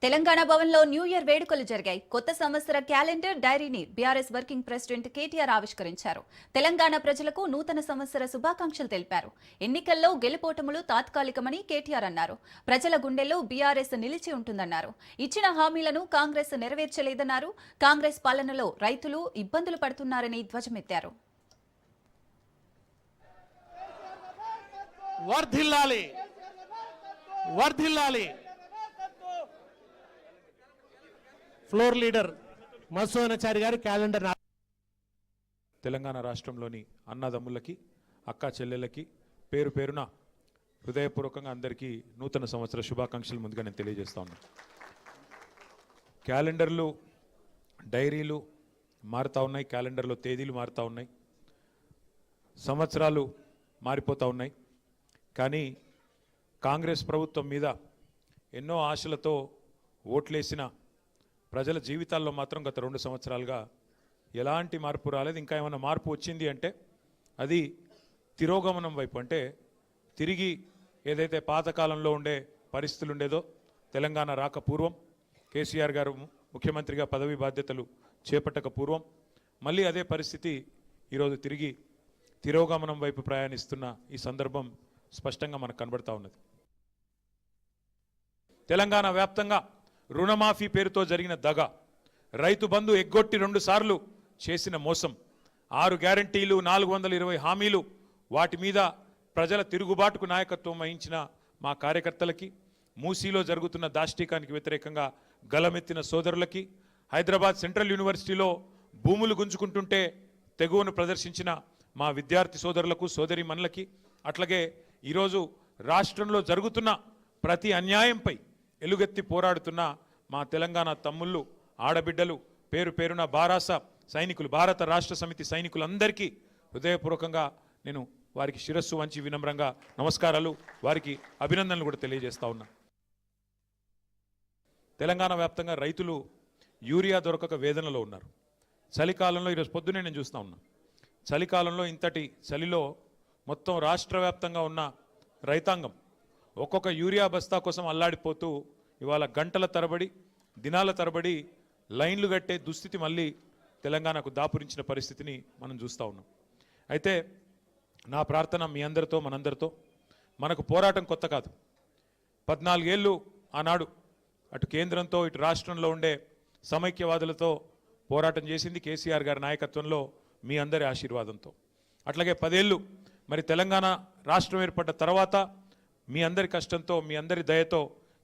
తెలంగాణ భవన్లో new year వేడుకలు జరిగాయి. కొత్త సంవత్సర క్యాలెండర్ డైరీని బీఆర్ఎస్ వర్కింగ్ ప్రెసిడెంట్ కేటీఆర్ ఆవిష్కరించారు. తెలంగాణ ప్రజలకు నూతన సంవత్సర శుభాకాంక్షలు తెలిపారు. ఎన్నికల్లో గెలుపోటములు తాత్కాలికమని కేటీఆర్ అన్నారు. ప్రజల గుండెల్లో బీఆర్ఎస్ నిలిచి ఉంటుందన్నారు. ఇచ్చిన హామీలను కాంగ్రెస్ నెరవేర్చలేదన్నారు. కాంగ్రెస్ పాలనలో రైతులు ఇబ్బందులు పడుతున్నారని ధ్వజమెత్తారు. వర్ధిల్లాలి వర్ధిల్లాలి ఫ్లోర్ లీడర్ మసోనాచారి గారు క్యాలెండర్. తెలంగాణ రాష్ట్రంలోని అన్నదమ్ములకి అక్క చెల్లెళ్ళకి పేరు పేరున హృదయపూర్వకంగా అందరికీ నూతన సంవత్సర శుభాకాంక్షలు ముందుగా నేను తెలియజేస్తా ఉన్నాను. క్యాలెండర్లు డైరీలు మారుతూ ఉన్నాయి, క్యాలెండర్లో తేదీలు మారుతూ ఉన్నాయి, సంవత్సరాలు మారిపోతూ ఉన్నాయి. కానీ కాంగ్రెస్ ప్రభుత్వం మీద ఎన్నో ఆశలతో ఓట్లేసిన ప్రజల జీవితాల్లో మాత్రం గత 2 సంవత్సరాలుగా ఎలాంటి మార్పు రాలేదు. ఇంకా ఏమైనా మార్పు వచ్చింది అంటే అది తిరోగమనం వైపు, అంటే తిరిగి ఏదైతే పాతకాలంలో ఉండే పరిస్థితులు ఉండేదో తెలంగాణ రాక పూర్వం, కేసీఆర్ గారు ముఖ్యమంత్రిగా పదవి బాధ్యతలు చేపట్టక పూర్వం మళ్ళీ అదే పరిస్థితి ఈరోజు తిరిగి తిరోగమనం వైపు ప్రయాణిస్తున్న ఈ సందర్భం స్పష్టంగా మనకు కనబడతా ఉన్నది. తెలంగాణ వ్యాప్తంగా రుణమాఫీ పేరుతో జరిగిన దగ, రైతు బంధు ఎగ్గొట్టి 2 సార్లు చేసిన మోసం, 6 గ్యారంటీలు 420 హామీలు, వాటి మీద ప్రజల తిరుగుబాటుకు నాయకత్వం వహించిన మా కార్యకర్తలకి, మూసీలో జరుగుతున్న దాష్టీకానికి వ్యతిరేకంగా గలమెత్తిన సోదరులకి, హైదరాబాద్ సెంట్రల్ యూనివర్సిటీలో భూములు గుంజుకుంటుంటే తెగువను ప్రదర్శించిన మా విద్యార్థి సోదరులకు సోదరీమణులకి, అట్లాగే ఈరోజు రాష్ట్రంలో జరుగుతున్న ప్రతి అన్యాయంపై ఎలుగెత్తి పోరాడుతున్న మా తెలంగాణ తమ్ముళ్ళు ఆడబిడ్డలు పేరు పేరున బారాస సైనికులు, భారత రాష్ట్ర సమితి సైనికులందరికీ హృదయపూర్వకంగా నేను వారికి శిరస్సు వంచి వినమ్రంగా నమస్కారాలు, వారికి అభినందనలు కూడా తెలియజేస్తా ఉన్నా. తెలంగాణ వ్యాప్తంగా రైతులు యూరియా దొరకక వేదనలో ఉన్నారు. చలికాలంలో ఈరోజు పొద్దునే నేను చూస్తూ ఉన్నా, చలికాలంలో ఇంతటి చలిలో మొత్తం రాష్ట్ర వ్యాప్తంగా ఉన్న రైతాంగం ఒక్కొక్క యూరియా బస్తా కోసం అల్లాడిపోతూ ఇవాళ గంటల తరబడి దినాల తరబడి లైన్లు కట్టే దుస్థితి మళ్ళీ తెలంగాణకు దాపురించిన పరిస్థితిని మనం చూస్తూ ఉన్నాం. అయితే నా ప్రార్థన మీ అందరితో మనందరితో, మనకు పోరాటం కొత్త కాదు. 14 ఏళ్ళు ఆనాడు అటు కేంద్రంతో ఇటు రాష్ట్రంలో ఉండే సమైక్యవాదులతో పోరాటం చేసింది కేసీఆర్ గారి నాయకత్వంలో, మీ అందరి ఆశీర్వాదంతో. అట్లాగే 10 ఏళ్ళు మరి తెలంగాణ రాష్ట్రం ఏర్పడ్డ తర్వాత మీ అందరి కష్టంతో, మీ అందరి దయతో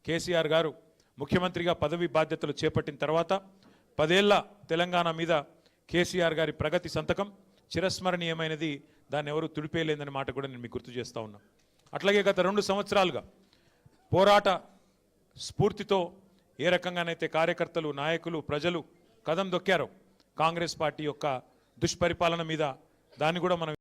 కేసీఆర్ గారు ముఖ్యమంత్రిగా పదవి బాధ్యతలు చేపట్టిన తర్వాత 10 ఏళ్ల తెలంగాణ మీద కేసీఆర్ గారి ప్రగతి సంతకం చిరస్మరణీయమైనది, దాన్ని ఎవరు తుడిపేయలేదనే మాట కూడా నేను మీకు గుర్తు చేస్తూ ఉన్నా. అట్లాగే గత 2 సంవత్సరాలుగా పోరాట స్ఫూర్తితో ఏ రకంగానైతే కార్యకర్తలు, నాయకులు, ప్రజలు కదం దొక్కారో కాంగ్రెస్ పార్టీ యొక్క దుష్పరిపాలన మీద, దాన్ని కూడా మనం